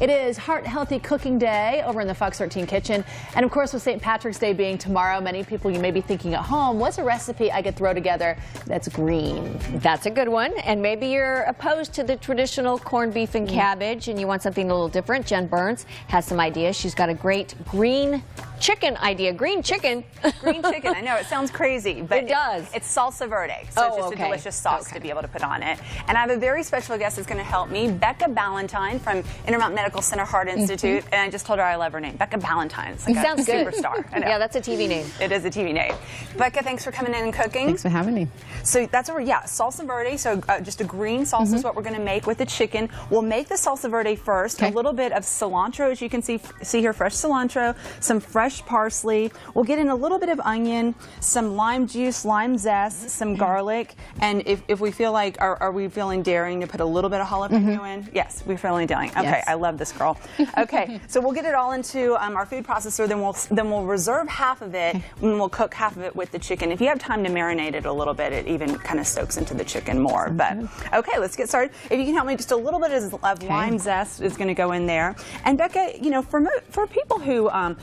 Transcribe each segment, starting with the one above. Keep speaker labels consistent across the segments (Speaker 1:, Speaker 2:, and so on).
Speaker 1: It is Heart Healthy Cooking Day over in the Fox 13 kitchen. And of course, with St. Patrick's Day being tomorrow, many people you may be thinking at home, what's a recipe I could throw together that's green?
Speaker 2: That's a good one. And maybe you're opposed to the traditional corned beef and cabbage and you want something a little different. Jen Burns has some ideas. She's got a great green chicken idea. Green chicken.
Speaker 3: Green chicken. I know it sounds crazy, but
Speaker 2: it does.
Speaker 3: It's salsa verde, so it's just a delicious sauce to be able to put on it. And I have a very special guest that's going to help me, Becca Ballantyne from Intermountain Medical Center Heart Institute. And I just told her I love her name, Becca Ballantyne. It's like a
Speaker 2: sounds good.
Speaker 3: Superstar. I know.
Speaker 2: Yeah, that's a TV name.
Speaker 3: It is a TV name. Becca, thanks for coming in and cooking.
Speaker 4: Thanks for having me.
Speaker 3: So that's what we're, salsa verde. So just a green salsa is what we're going to make with the chicken. We'll make the salsa verde first. A little bit of cilantro, as you can see here, fresh cilantro, some fresh parsley. We'll get in a little bit of onion, some lime juice, lime zest, some garlic, and if we feel like, are we feeling daring to put a little bit of jalapeno in? Yes, we're feeling daring. Okay, yes. I love this girl. Okay, so we'll get it all into our food processor, then we'll reserve half of it, and we'll cook half of it with the chicken. If you have time to marinate it a little bit, it even kind of soaks into the chicken more. But okay, let's get started. If you can help me, just a little bit of lime zest is going to go in there. And Becca, you know, for people who aren't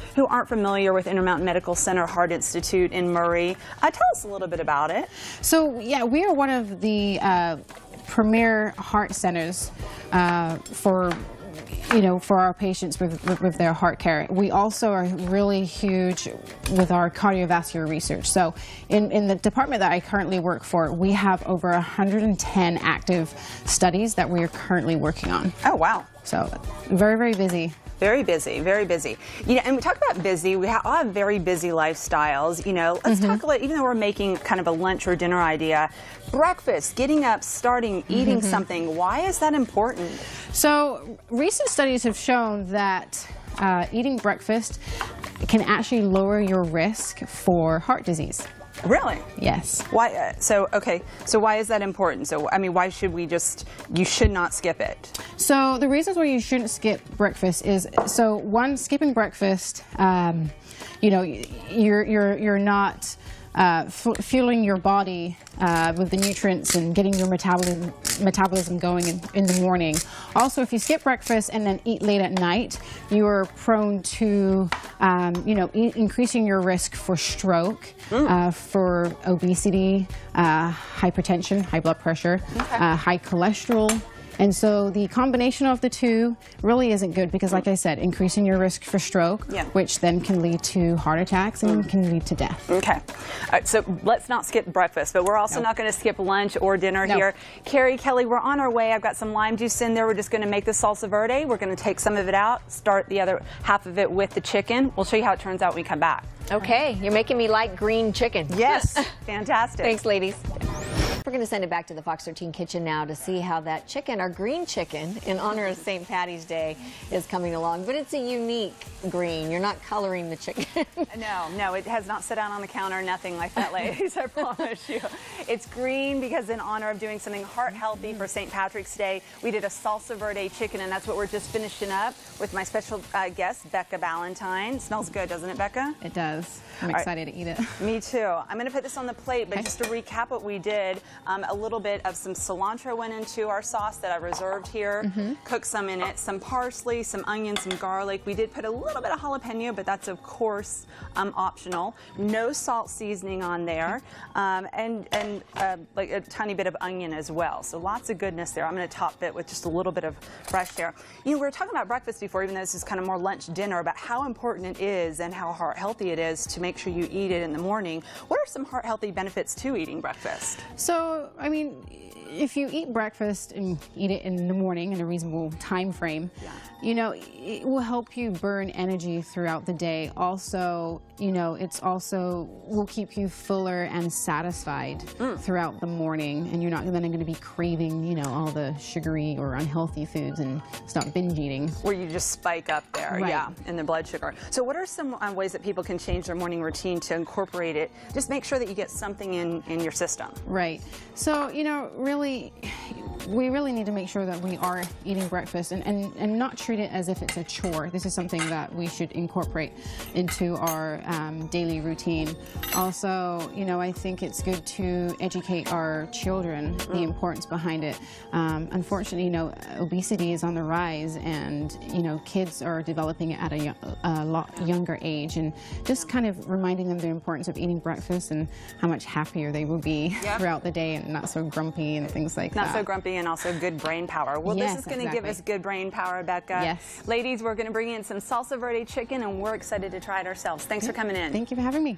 Speaker 3: familiar with Intermountain Medical Center Heart Institute in Murray, tell us a little bit about it.
Speaker 4: So yeah, we are one of the premier heart centers for our patients with their heart care. We also are really huge with our cardiovascular research. So in the department that I currently work for, we have over 110 active studies that we are currently working on.
Speaker 3: Oh, wow.
Speaker 4: So very, very busy.
Speaker 3: Very busy, very busy. You know, and we talk about busy. We all have very busy lifestyles. You know, let's talk about, even though we're making kind of a lunch or dinner idea, breakfast, getting up, starting, eating something. Why is that important?
Speaker 4: So recent studies have shown that eating breakfast can actually lower your risk for heart disease.
Speaker 3: Really?
Speaker 4: Yes.
Speaker 3: Why? So why is that important? So I mean, why should you should not skip it?
Speaker 4: So the reasons why you shouldn't skip breakfast is, so one, skipping breakfast, you know, you're not fueling your body with the nutrients and getting your metabolism going in the morning. Also, if you skip breakfast and then eat late at night, you are prone to, you know, increasing your risk for stroke, for obesity, hypertension, high blood pressure, high cholesterol. And so the combination of the two really isn't good because, like I said, increasing your risk for stroke, which then can lead to heart attacks and can lead to death. Okay.
Speaker 3: All right, so let's not skip breakfast, but we're also not going to skip lunch or dinner here. Carrie, Kelly, we're on our way. I've got some lime juice in there. We're just going to make the salsa verde. We're going to take some of it out, start the other half of it with the chicken. We'll show you how it turns out when we come back.
Speaker 2: Okay, you're making me like green chicken.
Speaker 3: Yes, fantastic.
Speaker 2: Thanks, ladies. We're going to send it back to the Fox 13 kitchen now to see how that chicken, our green chicken, in honor of St. Patty's Day, is coming along. But it's a unique green. You're not coloring the chicken.
Speaker 3: No, it has not sat out on the counter, nothing like that, ladies, I promise you. It's green because in honor of doing something heart healthy for St. Patrick's Day, we did a salsa verde chicken, and that's what we're just finishing up with my special guest, Becca Ballantyne. Smells good, doesn't it, Becca?
Speaker 4: It does. I'm excited to eat it.
Speaker 3: Me too. I'm going to put this on the plate, but just to recap what we did, a little bit of some cilantro went into our sauce that I reserved here. Cooked some in it, some parsley, some onions, some garlic. We did put a little bit of jalapeno, but that's of course optional. No salt seasoning on there, and like a tiny bit of onion as well. So lots of goodness there. I'm going to top it with just a little bit of fresh air. You know, we were talking about breakfast before, even though this is kind of more lunch dinner, about how important it is and how heart healthy it is to make sure you eat it in the morning. What are some heart healthy benefits to eating breakfast?
Speaker 4: So, I mean, if you eat breakfast and eat it in the morning in a reasonable time frame, you know, it will help you burn energy throughout the day. Also, you know, it's also will keep you fuller and satisfied throughout the morning, and you're not then going to be craving, you know, all the sugary or unhealthy foods and start binge eating.
Speaker 3: Where you just spike up there, in the blood sugar. So what are some ways that people can change their morning routine to incorporate it? Just make sure that you get something in your system.
Speaker 4: Right. So, you know, really, we really need to make sure that we are eating breakfast and not treat it as if it's a chore. This is something that we should incorporate into our daily routine. Also, you know, I think it's good to educate our children the importance behind it. Unfortunately, you know, obesity is on the rise, and, you know, kids are developing it at a lot younger age, and just kind of reminding them the importance of eating breakfast and how much happier they will be throughout the day and not so grumpy and things like that.
Speaker 3: Not so grumpy, and also good brain power. Well,
Speaker 4: Yes,
Speaker 3: this is going to give us good brain power, Becca.
Speaker 4: Yes.
Speaker 3: Ladies, we're going to bring in some salsa verde chicken, and we're excited to try it ourselves. Thanks for coming in.
Speaker 4: Thank you for having me.